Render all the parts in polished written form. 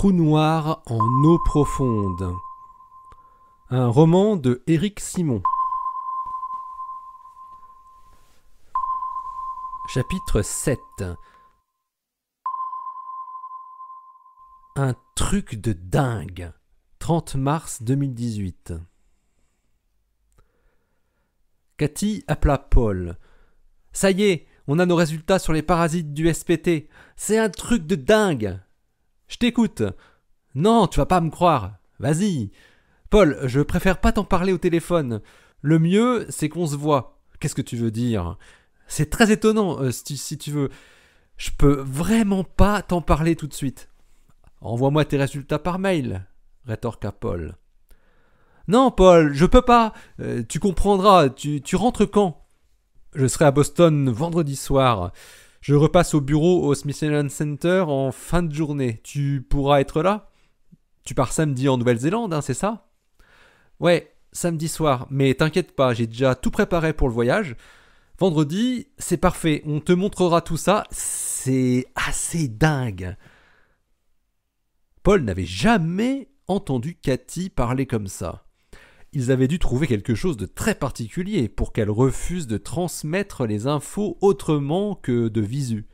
trou noir en eau profonde. Un roman de Éric Simon. Chapitre 7. Un truc de dingue. 30 mars 2018. Cathy appela Paul. « Ça y est, on a nos résultats sur les parasites du SPT. C'est un truc de dingue. Je t'écoute. Non, tu vas pas me croire. Vas-y. Paul, je préfère pas t'en parler au téléphone. Le mieux, c'est qu'on se voit. Qu'est-ce que tu veux dire ? C'est très étonnant, si tu veux. Je peux vraiment pas t'en parler tout de suite. Envoie-moi tes résultats par mail, rétorqua Paul. Non, Paul, je peux pas. Tu comprendras. Tu rentres quand ? Je serai à Boston vendredi soir. Je repasse au bureau au Smithsonian Center en fin de journée. Tu pourras être là ? Tu pars samedi en Nouvelle-Zélande, hein, c'est ça ? Ouais, samedi soir. Mais t'inquiète pas, j'ai déjà tout préparé pour le voyage. Vendredi, c'est parfait. On te montrera tout ça. C'est assez dingue. Paul n'avait jamais entendu Cathy parler comme ça. Ils avaient dû trouver quelque chose de très particulier pour qu'elle refuse de transmettre les infos autrement que de visu.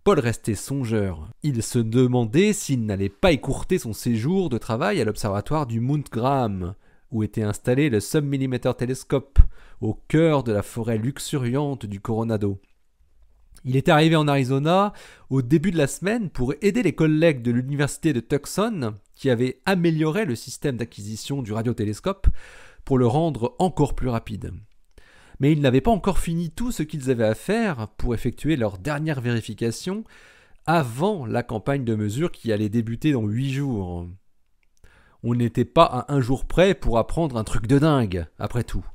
Paul restait songeur. Il se demandait s'il n'allait pas écourter son séjour de travail à l'observatoire du Mount Graham, où était installé le Submillimeter Telescope, au cœur de la forêt luxuriante du Coronado. Il était arrivé en Arizona au début de la semaine pour aider les collègues de l'université de Tucson qui avaient amélioré le système d'acquisition du radiotélescope pour le rendre encore plus rapide. Mais ils n'avaient pas encore fini tout ce qu'ils avaient à faire pour effectuer leur dernière vérification avant la campagne de mesure qui allait débuter dans 8 jours. On n'était pas à 1 jour près pour apprendre un truc de dingue, après tout.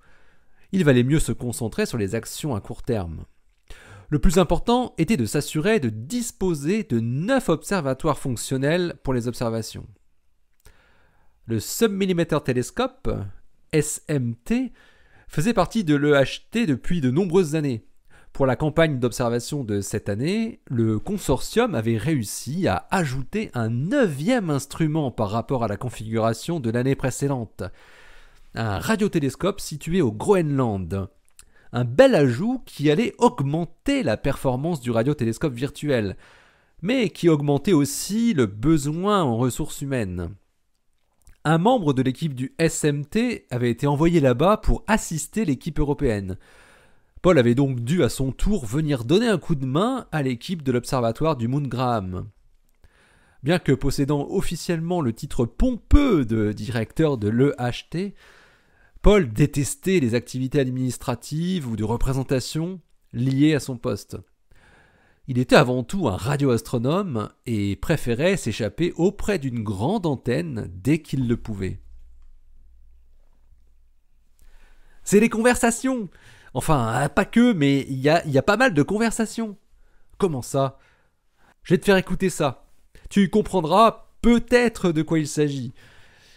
Il valait mieux se concentrer sur les actions à court terme. Le plus important était de s'assurer de disposer de 9 observatoires fonctionnels pour les observations. Le Submillimeter Telescope, SMT, faisait partie de l'EHT depuis de nombreuses années. Pour la campagne d'observation de cette année, le consortium avait réussi à ajouter un 9e instrument par rapport à la configuration de l'année précédente. Un radiotélescope situé au Groenland. Un bel ajout qui allait augmenter la performance du radiotélescope virtuel, mais qui augmentait aussi le besoin en ressources humaines. Un membre de l'équipe du SMT avait été envoyé là-bas pour assister l'équipe européenne. Paul avait donc dû à son tour venir donner un coup de main à l'équipe de l'observatoire du Mount Graham. Bien que possédant officiellement le titre pompeux de directeur de l'EHT, Paul détestait les activités administratives ou de représentation liées à son poste. Il était avant tout un radioastronome et préférait s'échapper auprès d'une grande antenne dès qu'il le pouvait. C'est les conversations. Enfin, pas que, mais il y a pas mal de conversations. Comment ça ? Je vais te faire écouter ça. Tu comprendras peut-être de quoi il s'agit.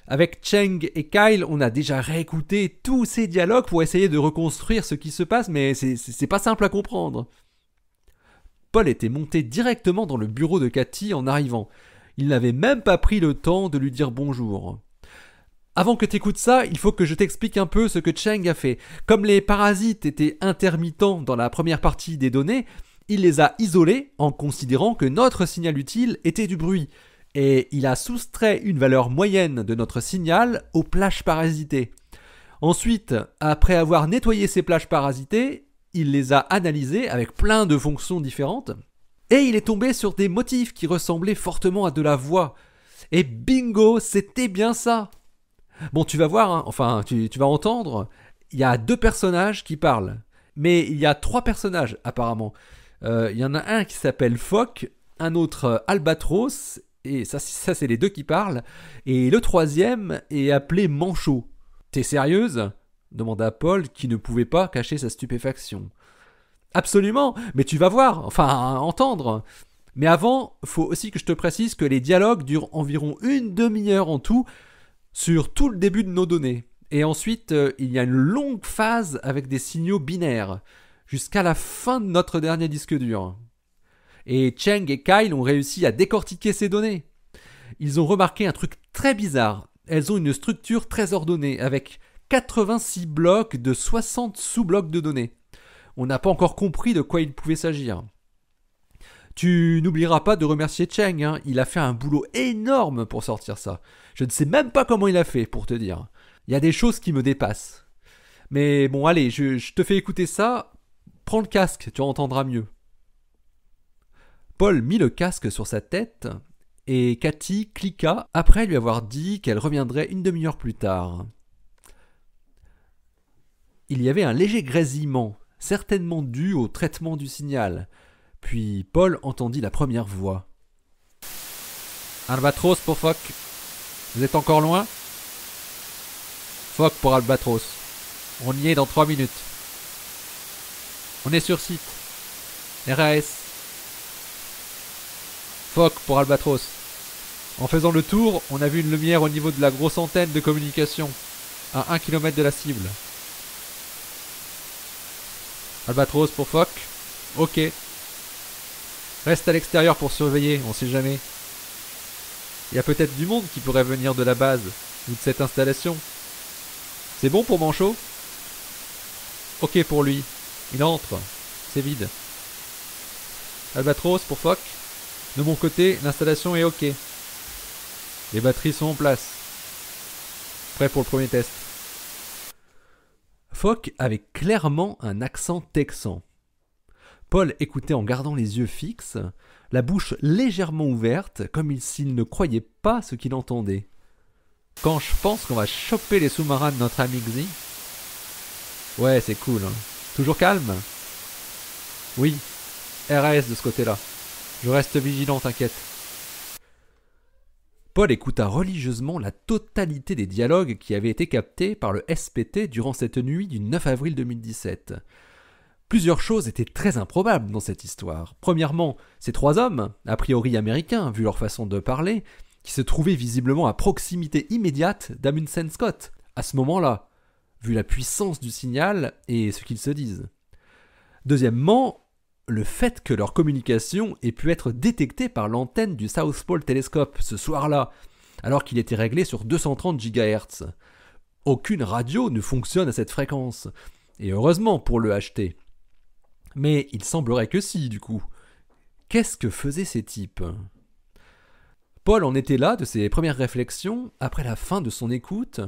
Avec Cheng et Kyle, on a déjà réécouté tous ces dialogues pour essayer de reconstruire ce qui se passe, mais c'est pas simple à comprendre. Paul était monté directement dans le bureau de Cathy en arrivant. Il n'avait même pas pris le temps de lui dire bonjour. Avant que t'écoutes ça, il faut que je t'explique un peu ce que Cheng a fait. Comme les parasites étaient intermittents dans la première partie des données, il les a isolés en considérant que notre signal utile était du bruit. Et il a soustrait une valeur moyenne de notre signal aux plages parasitées. Ensuite, après avoir nettoyé ces plages parasitées, il les a analysées avec plein de fonctions différentes. Et il est tombé sur des motifs qui ressemblaient fortement à de la voix. Et bingo, c'était bien ça. Bon, tu vas voir, hein, enfin, tu vas entendre, il y a 2 personnages qui parlent. Mais il y a 3 personnages, apparemment. Il y en a un qui s'appelle Phoque, un autre Albatros, et ça c'est les 2 qui parlent. Et le 3e est appelé Manchot. T'es sérieuse ? Demanda Paul, qui ne pouvait pas cacher sa stupéfaction. Absolument, mais tu vas voir, enfin, entendre. Mais avant, faut aussi que je te précise que les dialogues durent environ 1 demi-heure en tout, sur tout le début de nos données. Et ensuite, il y a une longue phase avec des signaux binaires, jusqu'à la fin de notre dernier disque dur. Et Cheng et Kyle ont réussi à décortiquer ces données. ils ont remarqué un truc très bizarre. Elles ont une structure très ordonnée, avec 86 blocs de 60 sous-blocs de données. On n'a pas encore compris de quoi il pouvait s'agir. Tu n'oublieras pas de remercier Cheng, hein. Il a fait un boulot énorme pour sortir ça. Je ne sais même pas comment il a fait, pour te dire. Il y a des choses qui me dépassent. Mais bon, allez, je te fais écouter ça. Prends le casque, tu entendras mieux. Paul mit le casque sur sa tête et Cathy cliqua après lui avoir dit qu'elle reviendrait une demi-heure plus tard. Il y avait un léger grésillement, certainement dû au traitement du signal. Puis Paul entendit la première voix. Albatros pour Fock. Vous êtes encore loin? Fock pour Albatros. On y est dans 3 minutes. On est sur site. RAS. Fock pour Albatros. En faisant le tour, on a vu une lumière au niveau de la grosse antenne de communication, à 1 km de la cible. Albatros pour Fock. Ok. Reste à l'extérieur pour surveiller, on sait jamais. Il y a peut-être du monde qui pourrait venir de la base, ou de cette installation. C'est bon pour Manchot? Ok pour lui. Il entre. C'est vide. Albatros pour Fock. De mon côté, l'installation est ok. Les batteries sont en place. Prêt pour le premier test. Fock avait clairement un accent texan. Paul écoutait en gardant les yeux fixes, la bouche légèrement ouverte, comme s'il ne croyait pas ce qu'il entendait. Quand je pense qu'on va choper les sous-marins de notre ami Xi. Ouais, c'est cool, hein. Toujours calme? Oui, RAS de ce côté-là. Je reste vigilant, t'inquiète. Paul écouta religieusement la totalité des dialogues qui avaient été captés par le SPT durant cette nuit du 9 avril 2017. Plusieurs choses étaient très improbables dans cette histoire. Premièrement, ces 3 hommes, a priori américains, vu leur façon de parler, qui se trouvaient visiblement à proximité immédiate d'Amundsen Scott, à ce moment-là, vu la puissance du signal et ce qu'ils se disent. Deuxièmement, le fait que leur communication ait pu être détectée par l'antenne du South Pole Telescope ce soir-là, alors qu'il était réglé sur 230 GHz. Aucune radio ne fonctionne à cette fréquence, et heureusement pour le HT. Mais il semblerait que si, du coup. Qu'est-ce que faisaient ces types? Paul en était là de ses premières réflexions, après la fin de son écoute,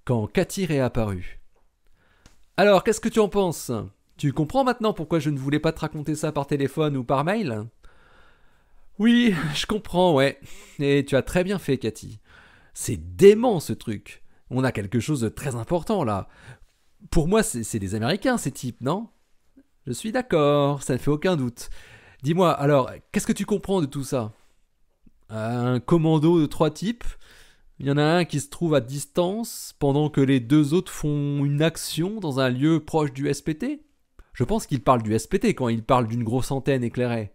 quand Cathy réapparut. « Alors, qu'est-ce que tu en penses ? Tu comprends maintenant pourquoi je ne voulais pas te raconter ça par téléphone ou par mail ? » Oui, je comprends, ouais. Et tu as très bien fait, Cathy. C'est dément, ce truc. On a quelque chose de très important, là. Pour moi, c'est des Américains, ces types, non ? Je suis d'accord, ça ne fait aucun doute. Dis-moi, alors, qu'est-ce que tu comprends de tout ça ? Un commando de 3 types. Il y en a un qui se trouve à distance, pendant que les 2 autres font une action dans un lieu proche du SPT ? Je pense qu'il parle du SPT quand il parle d'une grosse antenne éclairée.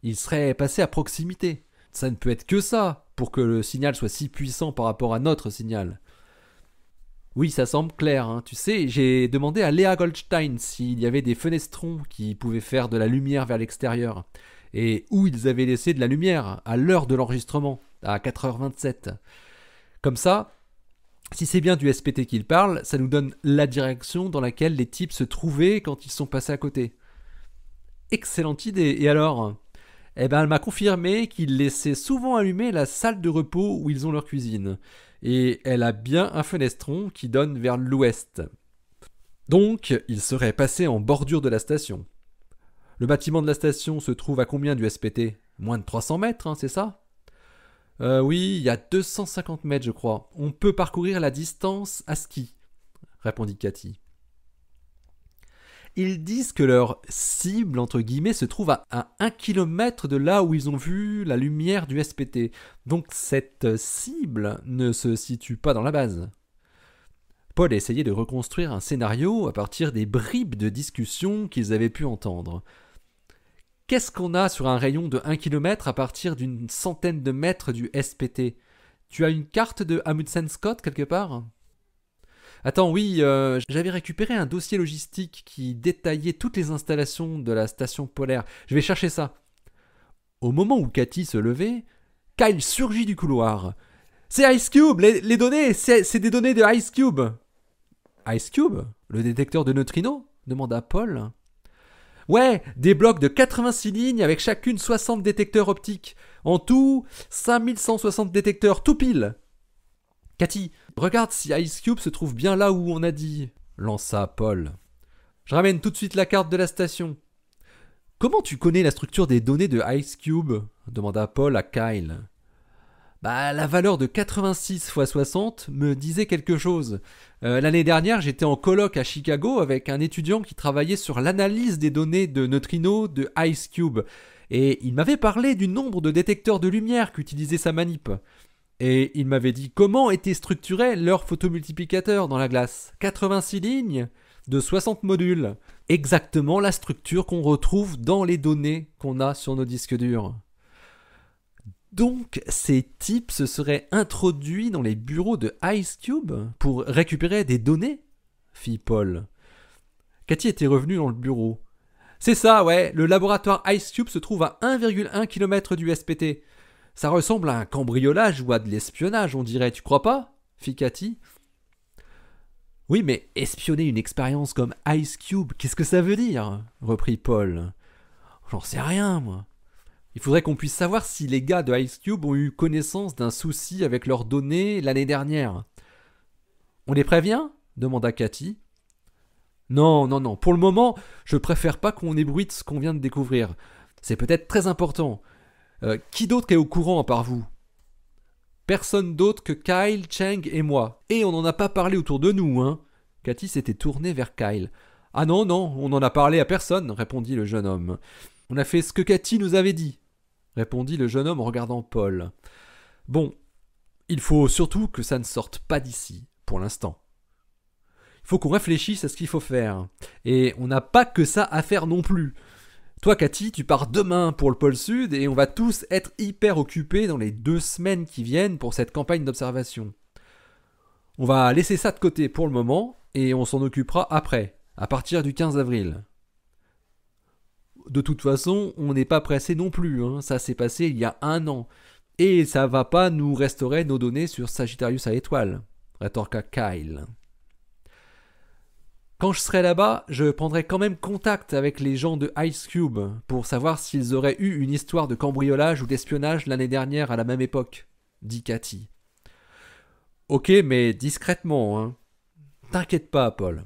Il serait passé à proximité. Ça ne peut être que ça, pour que le signal soit si puissant par rapport à notre signal. Oui, ça semble clair, hein. Tu sais, j'ai demandé à Léa Goldstein s'il y avait des fenestrons qui pouvaient faire de la lumière vers l'extérieur, et où ils avaient laissé de la lumière à l'heure de l'enregistrement, à 4h27. Comme ça, si c'est bien du SPT qu'il parle, ça nous donne la direction dans laquelle les types se trouvaient quand ils sont passés à côté. Excellente idée, et alors ? Eh ben, elle m'a confirmé qu'ils laissaient souvent allumer la salle de repos où ils ont leur cuisine. Et elle a bien un fenestron qui donne vers l'ouest. Donc, ils seraient passés en bordure de la station. Le bâtiment de la station se trouve à combien du SPT ? Moins de 300 mètres, hein, c'est ça ? Oui, il y a 250 mètres, je crois. On peut parcourir la distance à ski, répondit Cathy. Ils disent que leur cible, entre guillemets, se trouve à 1 km de là où ils ont vu la lumière du SPT. Donc cette cible ne se situe pas dans la base. Paul a essayé de reconstruire un scénario à partir des bribes de discussion qu'ils avaient pu entendre. Qu'est-ce qu'on a sur un rayon de 1 km à partir d'une centaine de mètres du SPT ? Tu as une carte de Amundsen Scott quelque part ? Attends, oui, j'avais récupéré un dossier logistique qui détaillait toutes les installations de la station polaire. Je vais chercher ça. Au moment où Cathy se levait, Kyle surgit du couloir. C'est Ice Cube, les données, c'est des données de Ice Cube. Ice Cube? Le détecteur de neutrinos? Demanda Paul. Ouais, des blocs de 86 lignes avec chacune 60 détecteurs optiques. En tout, 5160 détecteurs, tout pile. Cathy, regarde si Ice Cube se trouve bien là où on a dit, lança Paul. Je ramène tout de suite la carte de la station. Comment tu connais la structure des données de Ice Cube? Demanda Paul à Kyle. La valeur de 86 x 60 me disait quelque chose. L'année dernière, j'étais en colloque à Chicago avec un étudiant qui travaillait sur l'analyse des données de neutrinos de Ice Cube. Et il m'avait parlé du nombre de détecteurs de lumière qu'utilisait sa manip. Et il m'avait dit comment était structuré leur photomultiplicateur dans la glace. 86 lignes de 60 modules. Exactement la structure qu'on retrouve dans les données qu'on a sur nos disques durs. Donc, ces types se seraient introduits dans les bureaux de Ice Cube pour récupérer des données? Fit Paul. Cathy était revenue dans le bureau. C'est ça, ouais, le laboratoire Ice Cube se trouve à 1,1 km du SPT. Ça ressemble à un cambriolage ou à de l'espionnage, on dirait, tu crois pas? Fit Cathy. Oui, mais espionner une expérience comme Ice Cube, qu'est-ce que ça veut dire? Reprit Paul. J'en sais rien, moi. Il faudrait qu'on puisse savoir si les gars de Ice Cube ont eu connaissance d'un souci avec leurs données l'année dernière. On les prévient? Demanda Cathy. Non. Pour le moment, je préfère pas qu'on ébruite ce qu'on vient de découvrir. C'est peut-être très important. Qui d'autre est au courant à part vous? Personne d'autre que Kyle, Cheng et moi. Et on n'en a pas parlé autour de nous, hein? Cathy s'était tournée vers Kyle. Ah non, on n'en a parlé à personne, répondit le jeune homme. On a fait ce que Cathy nous avait dit, répondit le jeune homme en regardant Paul. Bon, il faut surtout que ça ne sorte pas d'ici, pour l'instant. Il faut qu'on réfléchisse à ce qu'il faut faire. Et on n'a pas que ça à faire non plus. Toi, Cathy, tu pars demain pour le pôle Sud et on va tous être hyper occupés dans les 2 semaines qui viennent pour cette campagne d'observation. On va laisser ça de côté pour le moment et on s'en occupera après, à partir du 15 avril. De toute façon, on n'est pas pressé non plus, hein. Ça s'est passé il y a 1 an. Et ça va pas nous restaurer nos données sur Sagittarius à étoile, rétorqua Kyle. Quand je serai là-bas, je prendrai quand même contact avec les gens de Ice Cube pour savoir s'ils auraient eu une histoire de cambriolage ou d'espionnage l'année dernière à la même époque, dit Cathy. Ok, mais discrètement, hein. T'inquiète pas, Paul.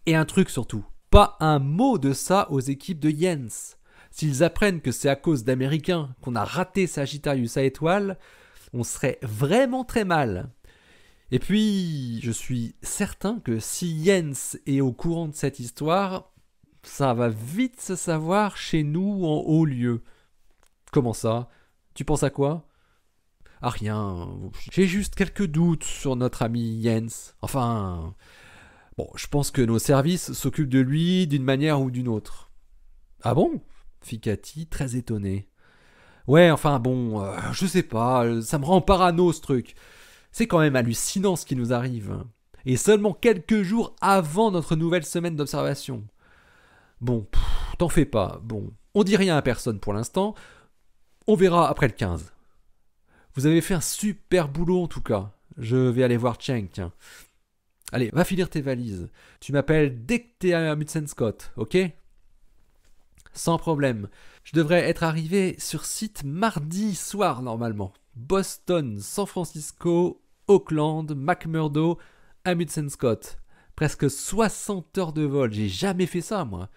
Et un truc surtout. Pas un mot de ça aux équipes de Jens. S'ils apprennent que c'est à cause d'Américains qu'on a raté Sagittarius à étoile, on serait vraiment très mal. Et puis, je suis certain que si Jens est au courant de cette histoire, ça va vite se savoir chez nous en haut lieu. Comment ça? Tu penses à quoi? Ah rien, j'ai juste quelques doutes sur notre ami Jens. Enfin... Bon, je pense que nos services s'occupent de lui d'une manière ou d'une autre. Ah bon? Fit Cathy, très étonnée. Ouais, enfin bon, je sais pas, ça me rend parano ce truc. C'est quand même hallucinant ce qui nous arrive. Et seulement quelques jours avant notre nouvelle semaine d'observation. Bon, t'en fais pas, bon. On dit rien à personne pour l'instant. On verra après le 15. Vous avez fait un super boulot en tout cas. Je vais aller voir Cheng, tiens. Allez, va finir tes valises. Tu m'appelles dès que t'es à Amundsen Scott, ok? Sans problème. Je devrais être arrivé sur site mardi soir normalement. Boston, San Francisco, Auckland, McMurdo, Amundsen Scott. Presque 60 heures de vol. J'ai jamais fait ça, moi.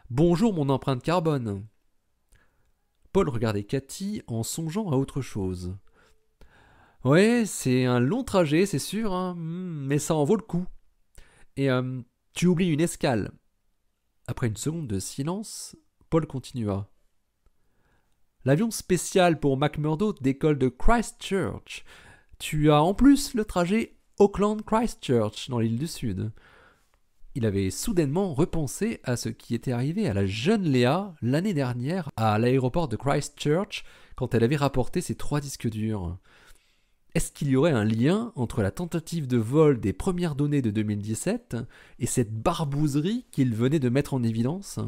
Bonjour mon empreinte carbone. Paul regardait Cathy en songeant à autre chose. Ouais, c'est un long trajet, c'est sûr, hein, mais ça en vaut le coup. Et tu oublies une escale. Après une seconde de silence, Paul continua. L'avion spécial pour McMurdo décolle de Christchurch. Tu as en plus le trajet Auckland-Christchurch dans l'île du Sud. Il avait soudainement repensé à ce qui était arrivé à la jeune Léa l'année dernière à l'aéroport de Christchurch quand elle avait rapporté ses 3 disques durs. Est-ce qu'il y aurait un lien entre la tentative de vol des premières données de 2017 et cette barbouzerie qu'il venait de mettre en évidence ?